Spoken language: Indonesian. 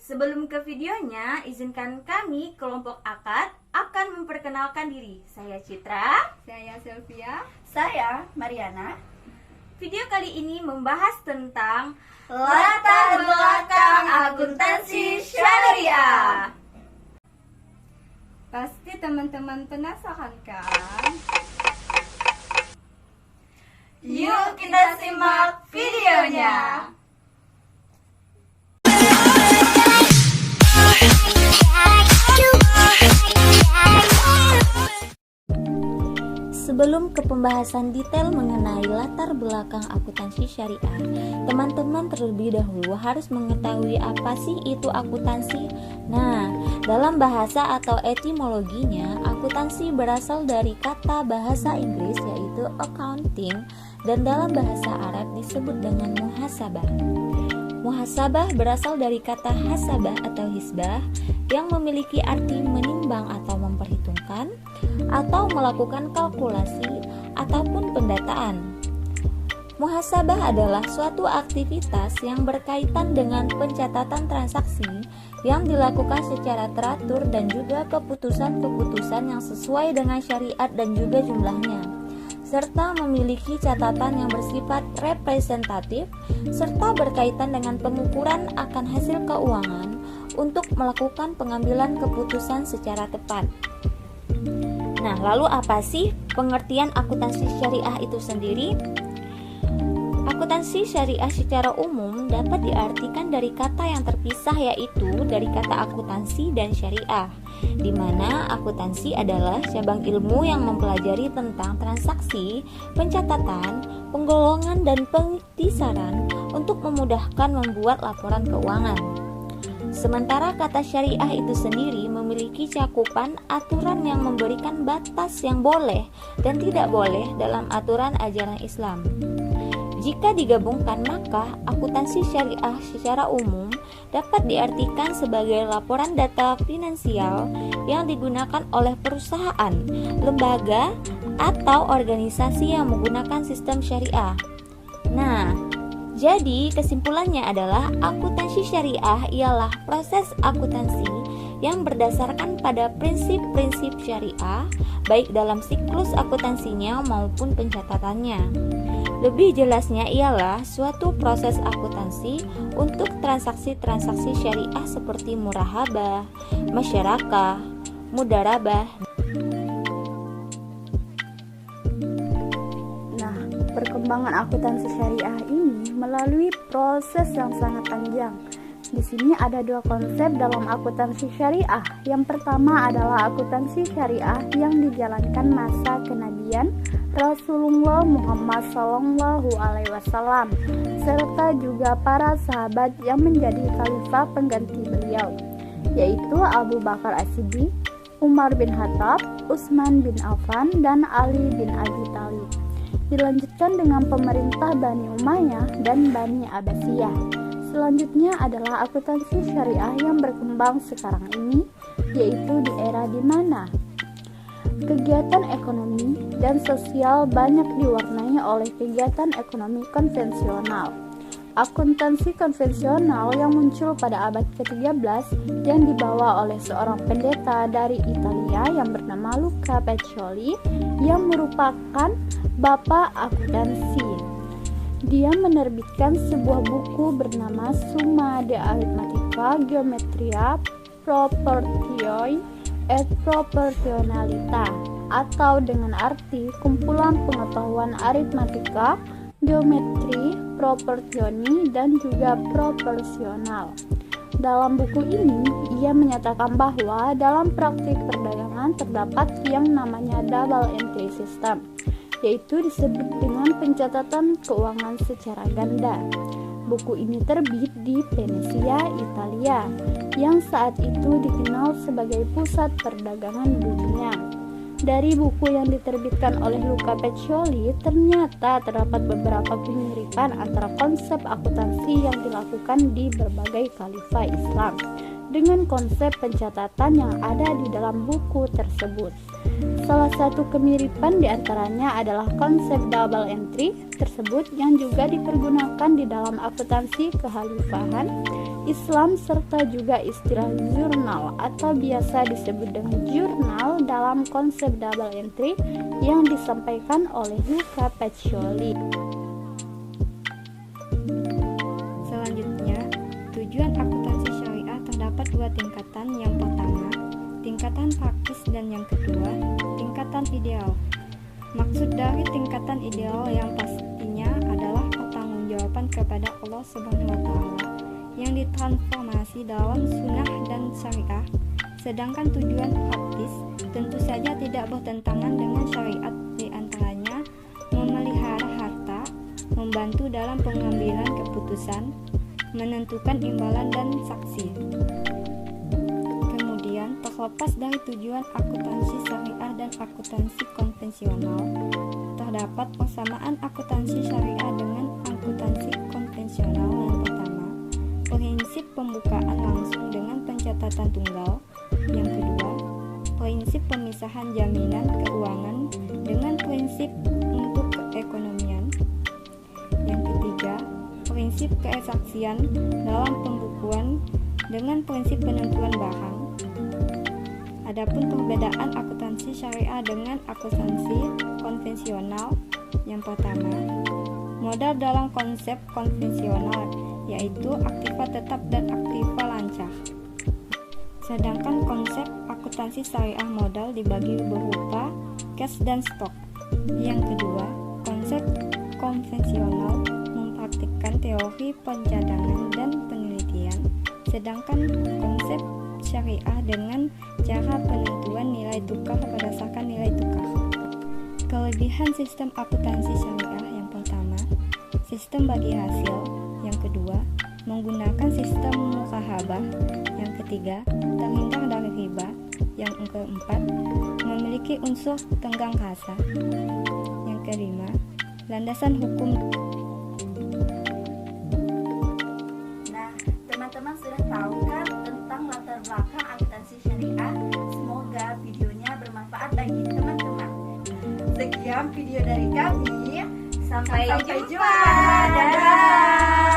Sebelum ke videonya, izinkan kami kelompok akad akan memperkenalkan diri. Saya Citra, Saya Sylvia. Saya Mariana. Video kali ini membahas tentang Latar belakang akuntansi syariah. Pasti teman-teman penasaran kan? Yuk kita simak videonya. Sebelum ke pembahasan detail mengenai latar belakang akuntansi syariah, teman-teman terlebih dahulu harus mengetahui apa sih itu akuntansi. Nah, dalam bahasa atau etimologinya, akuntansi berasal dari kata bahasa Inggris yaitu accounting dan dalam bahasa Arab disebut dengan muhasabah. Muhasabah berasal dari kata hasabah atau hisbah yang memiliki arti menimbang atau memperhitungkan atau melakukan kalkulasi ataupun pendataan. Muhasabah adalah suatu aktivitas yang berkaitan dengan pencatatan transaksi yang dilakukan secara teratur dan juga keputusan-keputusan yang sesuai dengan syariat dan juga jumlahnya, serta memiliki catatan yang bersifat representatif serta berkaitan dengan pengukuran akan hasil keuangan untuk melakukan pengambilan keputusan secara tepat. Nah, lalu apa sih pengertian akuntansi syariah itu sendiri? Akuntansi syariah secara umum dapat diartikan dari kata yang terpisah yaitu dari kata akuntansi dan syariah, di mana akuntansi adalah cabang ilmu yang mempelajari tentang transaksi, pencatatan, penggolongan, dan pengtisaran untuk memudahkan membuat laporan keuangan. Sementara kata syariah itu sendiri memiliki cakupan aturan yang memberikan batas yang boleh dan tidak boleh dalam aturan ajaran Islam. Jika digabungkan, maka akuntansi syariah secara umum dapat diartikan sebagai laporan data finansial yang digunakan oleh perusahaan, lembaga, atau organisasi yang menggunakan sistem syariah. Nah, jadi kesimpulannya adalah akuntansi syariah ialah proses akuntansi yang berdasarkan pada prinsip-prinsip syariah, baik dalam siklus akuntansinya maupun pencatatannya. Lebih jelasnya ialah suatu proses akuntansi untuk transaksi-transaksi syariah seperti murahabah, masyarakah, mudarabah. Nah, perkembangan akuntansi syariah ini melalui proses yang sangat panjang. Di sini ada dua konsep dalam akuntansi syariah. Yang pertama adalah akuntansi syariah yang dijalankan masa kenabian Rasulullah Muhammad SAW serta juga para sahabat yang menjadi khalifah pengganti beliau, yaitu Abu Bakar As-Siddiq, Umar bin Khattab, Utsman bin Affan, dan Ali bin Abi Thalib. Dilanjutkan dengan pemerintah Bani Umayyah dan Bani Abbasiyah. Selanjutnya adalah akuntansi syariah yang berkembang sekarang ini, yaitu di era di mana kegiatan ekonomi dan sosial banyak diwarnai oleh kegiatan ekonomi konvensional. Akuntansi konvensional yang muncul pada abad ke-13 yang dibawa oleh seorang pendeta dari Italia yang bernama Luca Pacioli yang merupakan bapak akuntansi. Dia menerbitkan sebuah buku bernama Summa de Arithmetica Geometria Proportioi et Proportionalita, atau dengan arti kumpulan pengetahuan aritmatika, geometri, proporsioni, dan juga proporsional. Dalam buku ini, ia menyatakan bahwa dalam praktik perdagangan terdapat yang namanya double entry system, yaitu disebut dengan pencatatan keuangan secara ganda. Buku ini terbit di Venesia, Italia, yang saat itu dikenal sebagai pusat perdagangan dunia. Dari buku yang diterbitkan oleh Luca Pacioli, ternyata terdapat beberapa kemiripan antara konsep akuntansi yang dilakukan di berbagai khalifah Islam dengan konsep pencatatan yang ada di dalam buku tersebut. Salah satu kemiripan diantaranya adalah konsep double entry tersebut yang juga dipergunakan di dalam akuntansi kekhalifahan Islam serta juga istilah jurnal atau biasa disebut dengan jurnal dalam konsep double entry yang disampaikan oleh Luca Pacioli. Selanjutnya, tujuan akuntansi syariah terdapat dua tingkatan. Yang pertama, tingkatan praktis, dan yang kedua, tingkatan ideal. Maksud dari tingkatan ideal yang pastinya adalah pertanggungjawaban kepada Allah Subhanahu wa Ta'ala yang ditransformasi dalam sunnah dan syariah. Sedangkan tujuan praktis tentu saja tidak bertentangan dengan syariat, di antaranya memelihara harta, membantu dalam pengambilan keputusan, menentukan imbalan dan saksi. Kemudian, terlepas dari tujuan akuntansi syariah dan akuntansi konvensional, terdapat persamaan akuntansi syariah dengan akuntansi konvensional. Yang pertama, prinsip pembukaan langsung dengan pencatatan tunggal. Yang kedua, prinsip pemisahan jaminan keuangan dengan prinsip untuk keekonomian. Yang ketiga, prinsip kesaksian dalam pembukuan dengan prinsip penentuan barang. Adapun perbedaan akuntansi syariah dengan akuntansi konvensional, yang pertama, modal dalam konsep konvensional yaitu aktiva tetap dan aktiva lancar. Sedangkan konsep akuntansi syariah modal dibagi berupa cash dan stok. Yang kedua, konsep konvensional mempraktikkan teori pencadangan dan penelitian, sedangkan konsep syariah dengan cara penentuan nilai tukar berdasarkan nilai tukar. Kelebihan sistem akuntansi syariah, yang pertama, sistem bagi hasil. Yang kedua, menggunakan sistem mukahabah. Yang ketiga, terhindar dari riba. Yang keempat, memiliki unsur tenggang rasa. Yang kelima, landasan hukum. Nah, teman-teman sudah tahu kan tentang latar belakang akuntansi syariah? Semoga videonya bermanfaat bagi teman-teman. Sekian video dari kami. Sampai jumpa. Dadah.